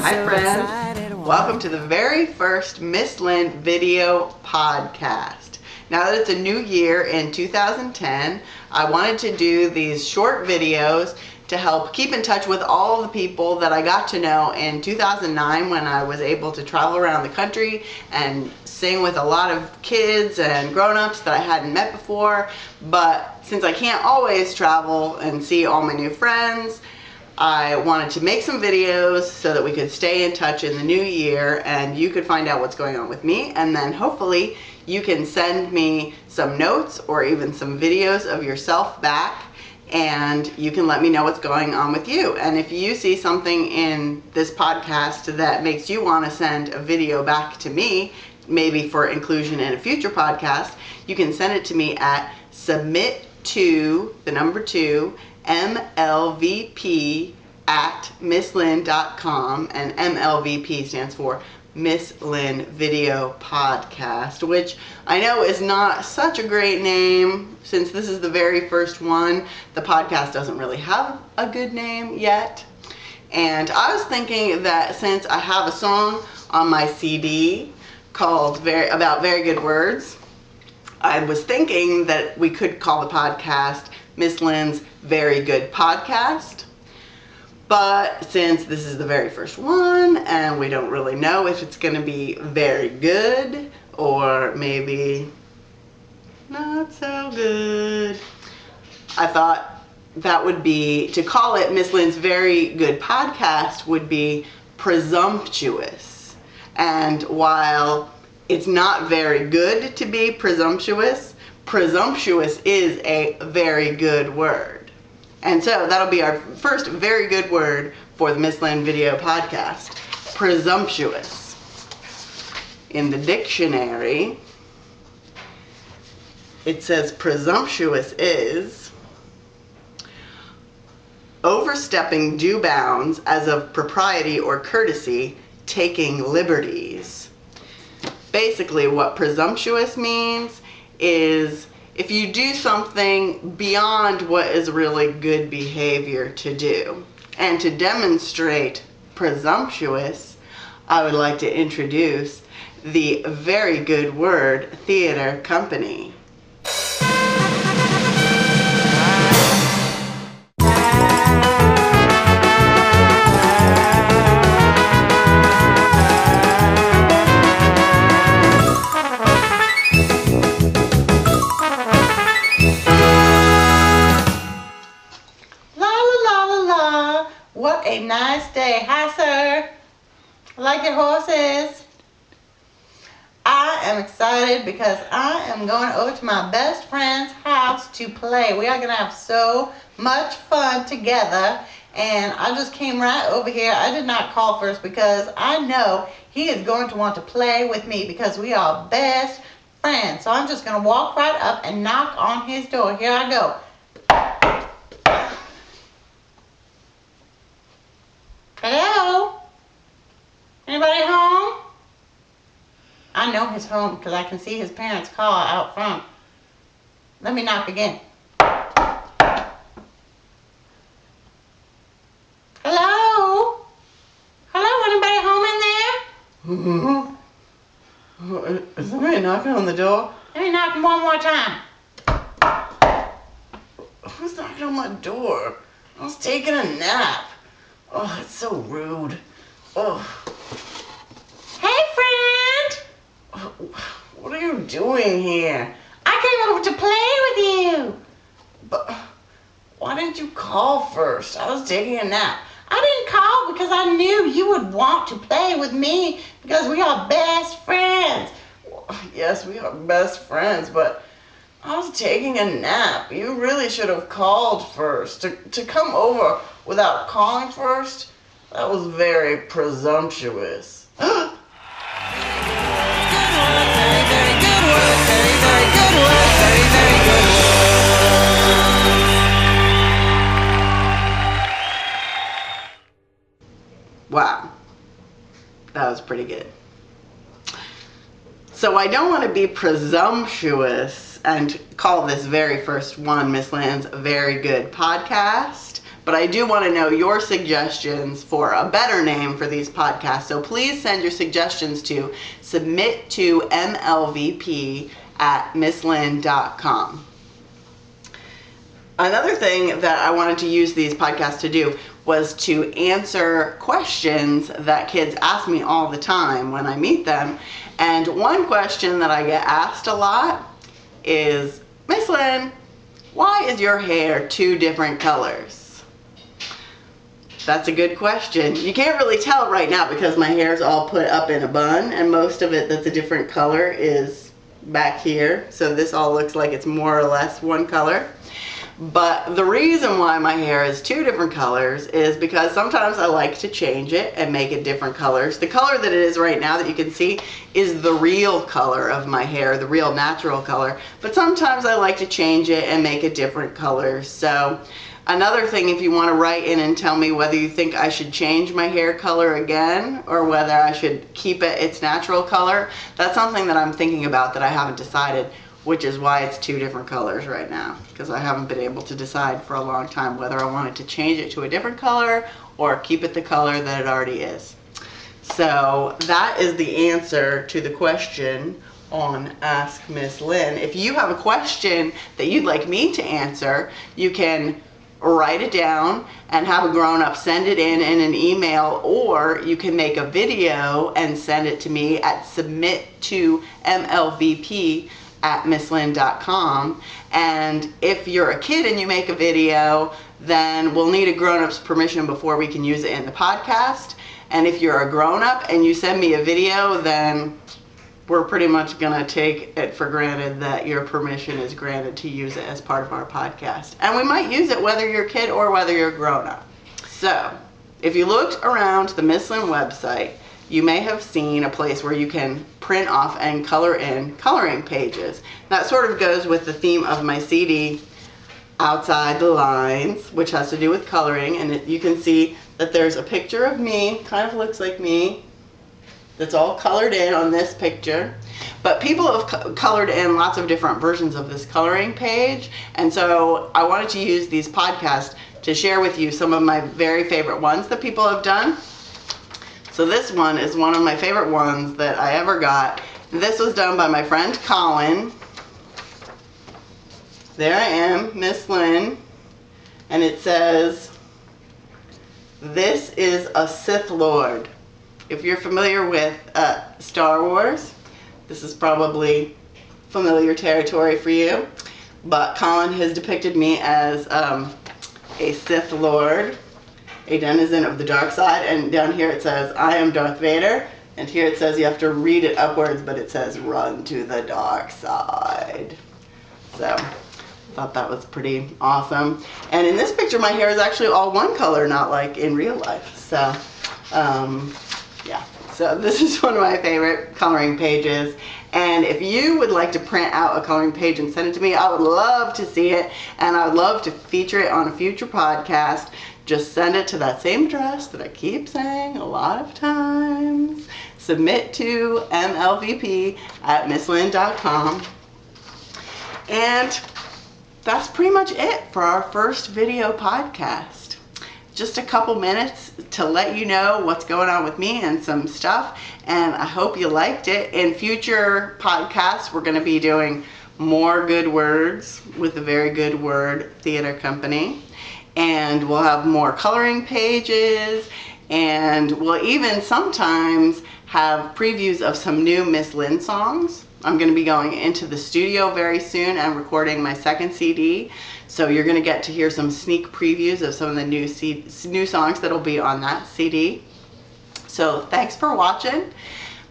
Hi friends, welcome to the very first Miss Lynn video podcast. Now that it's a new year in 2010, I wanted to do these short videos to help keep in touch with all the people that I got to know in 2009 when I was able to travel around the country and sing with a lot of kids and grown-ups that I hadn't met before. But since I can't always travel and see all my new friends, I wanted to make some videos so that we could stay in touch in the new year and you could find out what's going on with me, and then hopefully you can send me some notes or even some videos of yourself back and you can let me know what's going on with you. And if you see something in this podcast that makes you want to send a video back to me, maybe for inclusion in a future podcast, you can send it to me at submit2mlvp@misslynn.com, and MLVP stands for Miss Lynn Video Podcast, which I know is not such a great name since this is the very first one. The podcast doesn't really have a good name yet, and I was thinking that since I have a song on my CD called about very good words, I was thinking that we could call the podcast Miss Lynn's Very Good Podcast. But since this is the very first one and we don't really know if it's going to be very good or maybe not so good, I thought that would be, to call it Miss Lynn's Very Good Podcast would be presumptuous. And while it's not very good to be presumptuous, presumptuous is a very good word. And so that'll be our first very good word for the Miss Lynn Video Podcast, presumptuous. In the dictionary, it says presumptuous is overstepping due bounds as of propriety or courtesy, taking liberties. Basically, what presumptuous means is if you do something beyond what is really good behavior to do. And to demonstrate presumptuous, I would like to introduce the Very Good Word Theater Company. What a nice day. Hi, sir. I like your horses. I am excited because I am going over to my best friend's house to play. We are going to have so much fun together. And I just came right over here. I did not call first because I know he is going to want to play with me because we are best friends. So I'm just going to walk right up and knock on his door. Here I go. Hello? Anybody home? I know he's home because I can see his parents' car out front. Let me knock again. Hello? Hello? Anybody home in there? Is somebody knocking on the door? Let me knock one more time. Who's knocking on my door? I was taking a nap. Oh, it's so rude. Oh. Hey, friend! What are you doing here? I came over to play with you. But why didn't you call first? I was taking a nap. I didn't call because I knew you would want to play with me because we are best friends. Well, yes, we are best friends, but I was taking a nap. You really should have called first. To come over without calling first, that was very presumptuous. Wow, that was pretty good. So I don't want to be presumptuous and call this very first one Miss Lynn's Very Good Podcast, but I do want to know your suggestions for a better name for these podcasts. So please send your suggestions to submit2mlvp@misslynn.com. Another thing that I wanted to use these podcasts to do was to answer questions that kids ask me all the time when I meet them. And one question that I get asked a lot is, Miss Lynn, why is your hair two different colors? That's a good question. You can't really tell right now because my hair is all put up in a bun, and most of it that's a different color is back here. So this all looks like it's more or less one color. But the reason why my hair is two different colors is because sometimes I like to change it and make it different colors. The color that it is right now that you can see is the real color of my hair, the real natural color. But sometimes I like to change it and make it different colors. So another thing, if you want to write in and tell me whether you think I should change my hair color again or whether I should keep it its natural color, that's something that I'm thinking about that I haven't decided, which is why it's two different colors right now, because I haven't been able to decide for a long time whether I wanted to change it to a different color or keep it the color that it already is. So that is the answer to the question on Ask Miss Lynn. If you have a question that you'd like me to answer, you can write it down and have a grown-up send it in an email, or you can make a video and send it to me at submit2mlvp@misslynn.com. And if you're a kid and you make a video, then we'll need a grown-up's permission before we can use it in the podcast. And if you're a grown-up and you send me a video, then we're pretty much gonna take it for granted that your permission is granted to use it as part of our podcast. And we might use it whether you're a kid or whether you're a grown-up. So if you looked around the Miss Lynn website, you may have seen a place where you can print off and color in coloring pages. That sort of goes with the theme of my CD, Outside the Lines, which has to do with coloring. And you can see that there's a picture of me, kind of looks like me, that's all colored in on this picture. But people have colored in lots of different versions of this coloring page. And so I wanted to use these podcasts to share with you some of my very favorite ones that people have done. So this one is one of my favorite ones that I ever got. This was done by my friend Colin. There I am, Miss Lynn. And it says, "This is a Sith Lord." If you're familiar with Star Wars, this is probably familiar territory for you. But Colin has depicted me as a Sith Lord, a denizen of the dark side, and down here it says, "I am Darth Vader," and here it says, you have to read it upwards, but it says, "Run to the dark side." So I thought that was pretty awesome. And in this picture, my hair is actually all one color, not like in real life. So yeah, so this is one of my favorite coloring pages. And if you would like to print out a coloring page and send it to me, I would love to see it, and I would love to feature it on a future podcast. Just send it to that same address that I keep saying a lot of times. Submit2mlvp@misslynn.com. And that's pretty much it for our first video podcast. Just a couple minutes to let you know what's going on with me and some stuff, and I hope you liked it. In future podcasts, we're going to be doing more good words with the Very Good Word Theater Company, and we'll have more coloring pages, and we'll even sometimes have previews of some new Miss Lynn songs. I'm going to be going into the studio very soon and recording my second CD. So you're going to get to hear some sneak previews of some of the new songs that will be on that CD. So thanks for watching.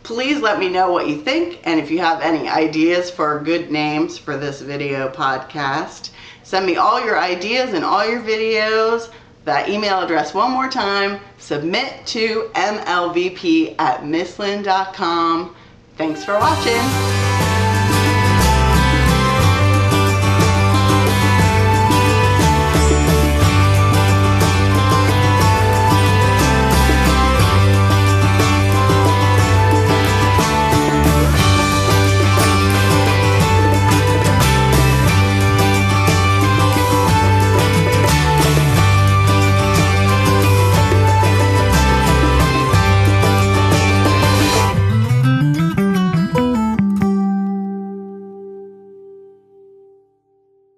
Please let me know what you think, and if you have any ideas for good names for this video podcast, send me all your ideas and all your videos. That email address one more time, submit2mlvp@misslynn.com. Thanks for watching.